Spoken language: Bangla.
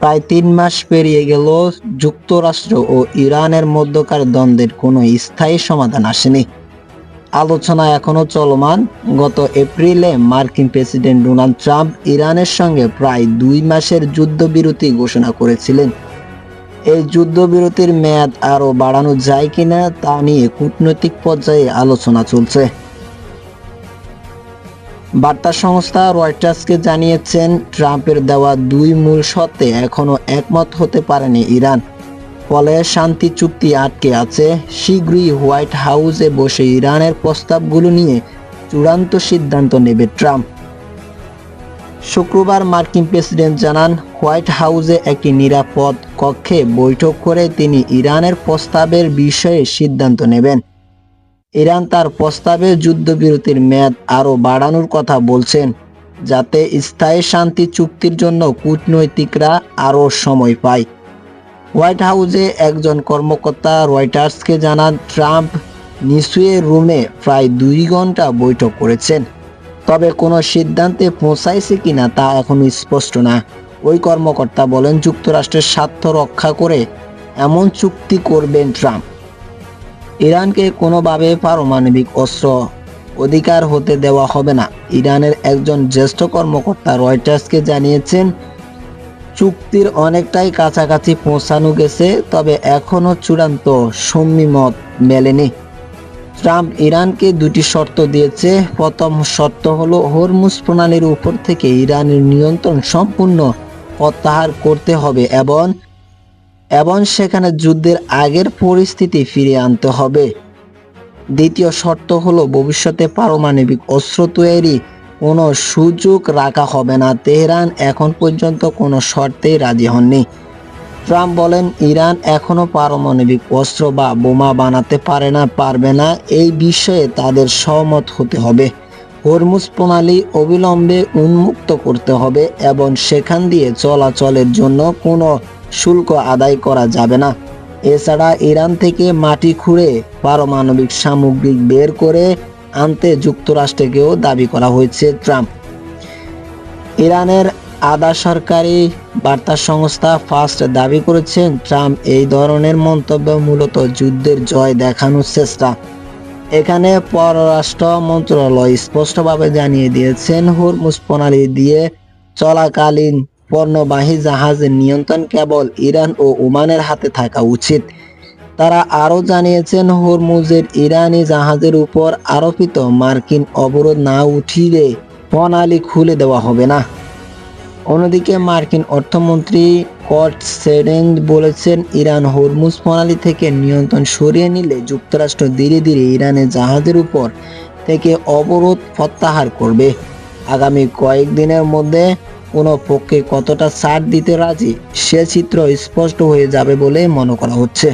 প্রায় ৩ মাস পেরিয়ে গেল, যুক্তরাষ্ট্র ও ইরানের মধ্যকার দ্বন্দ্বের কোনো স্থায়ী সমাধান আসেনি। আলোচনা এখনো চলমান। গত এপ্রিলে মার্কিন প্রেসিডেন্ট ডোনাল্ড ট্রাম্প ইরানের সঙ্গে প্রায় ২ মাসের যুদ্ধবিরতি ঘোষণা করেছিলেন। এই যুদ্ধবিরতির মেয়াদ আরও বাড়ানো যায় কিনা তা নিয়ে কূটনৈতিক পর্যায়ে আলোচনা চলছে। বার্তা সংস্থা রয়টার্সকে জানিয়েছেন, ট্রাম্পের দেওয়া ২ মূল শর্তে এখনো একমত হতে পারেনি ইরান। ফলে শান্তি চুক্তি আটকে আছে। শীঘ্রই হোয়াইট হাউসে বসে ইরানের প্রস্তাবগুলো নিয়ে চূড়ান্ত সিদ্ধান্ত নেবে ট্রাম্প। শুক্রবার মার্কিন প্রেসিডেন্ট জানান, হোয়াইট হাউসে একটি নিরাপদ কক্ষে বৈঠক করে তিনি ইরানের প্রস্তাবের বিষয়ে সিদ্ধান্ত নেবেন। ইরান তার প্রস্তাবে যুদ্ধবিরতির মেয়াদ আরও বাড়ানোর কথা বলছেন, যাতে স্থায়ী শান্তি চুক্তির জন্য কূটনৈতিকরা আরও সময় পায়। হোয়াইট হাউসে একজন কর্মকর্তা রয়টার্সকে জানান, ট্রাম্প নিচুয়ে রুমে প্রায় ২ ঘন্টা বৈঠক করেছেন। তবে কোনো সিদ্ধান্তে পৌঁছাইছে কিনা তা এখনো স্পষ্ট না। ওই কর্মকর্তা বলেন, যুক্তরাষ্ট্রের স্বার্থ রক্ষা করে এমন চুক্তি করবেন ট্রাম্প। ইরানকে কোনোভাবে পারমাণবিক অস্ত্র অধিকার হতে দেওয়া হবে না। ইরানের একজন জ্যেষ্ঠ কর্মকর্তা রয়টার্সকে জানিয়েছেন, চুক্তির অনেকটাই কাছাকাছি পৌঁছানো গেছে, তবে এখনো চূড়ান্ত সম্মত মেলেনি। ট্রাম্প ইরানকে ২টি শর্ত দিয়েছে। প্রথম শর্ত হলো, হরমুজ প্রণালীর উপর থেকে ইরানের নিয়ন্ত্রণ সম্পূর্ণ প্রত্যাহার করতে হবে এবং সেখানে যুদ্ধের আগের পরিস্থিতি ফিরিয়ে আনতে হবে। দ্বিতীয় শর্ত হলো, ভবিষ্যতে পারমাণবিক অস্ত্র তৈরি কোনো সুযোগ রাখা হবে না। তেহরান এখন পর্যন্ত কোনো শর্তেই রাজি হননি। ট্রাম্প বলেন, ইরান এখনো পারমাণবিক অস্ত্র বা বোমা বানাতে পারবে না। এই বিষয়ে তাদের সহমত হতে হবে। হরমুজ প্রণালী অবিলম্বে উন্মুক্ত করতে হবে এবং সেখান দিয়ে চলাচলের জন্য কোনো শুল্ক আদায় করা যাবে না। এছাড়া ইরান থেকে মাটি খুঁড়ে পারমাণবিক সামগ্রী বের করে আনতে যুক্তরাষ্ট্রকেও দাবি করা হয়েছে। ট্রাম্প ইরানের আধা সরকারি বার্তা সংস্থা ফার্স্ট দাবি করেছেন, ট্রাম্প এই ধরনের মন্তব্য মূলত যুদ্ধের জয় দেখানোর চেষ্টা। এখানে পররাষ্ট্র মন্ত্রণালয় স্পষ্টভাবে জানিয়ে দিয়েছেন, হরমুজ প্রণালী দিয়ে চলাকালীন পণ্যবাহী জাহাজের নিয়ন্ত্রণ কেবল ইরান ও ওমানের হাতে থাকা উচিত। তারা আরও জানিয়েছেন, হরমুজের ইরানি জাহাজের উপর আরোপিত মার্কিন অবরোধ না উঠিলে প্রণালী খুলে দেওয়া হবে না। অন্যদিকে মার্কিন অর্থমন্ত্রী স্কট সেডেন বলেছেন, ইরান হরমুজ প্রণালী থেকে নিয়ন্ত্রণ সরিয়ে নিলে যুক্তরাষ্ট্র ধীরে ধীরে ইরানের জাহাজের উপর থেকে অবরোধ প্রত্যাহার করবে। আগামী কয়েকদিনের মধ্যে কোনো পক্ষে কতটা ছাড় দিতে রাজি সে চিত্র স্পষ্ট হয়ে যাবে বলে মনে করা হচ্ছে।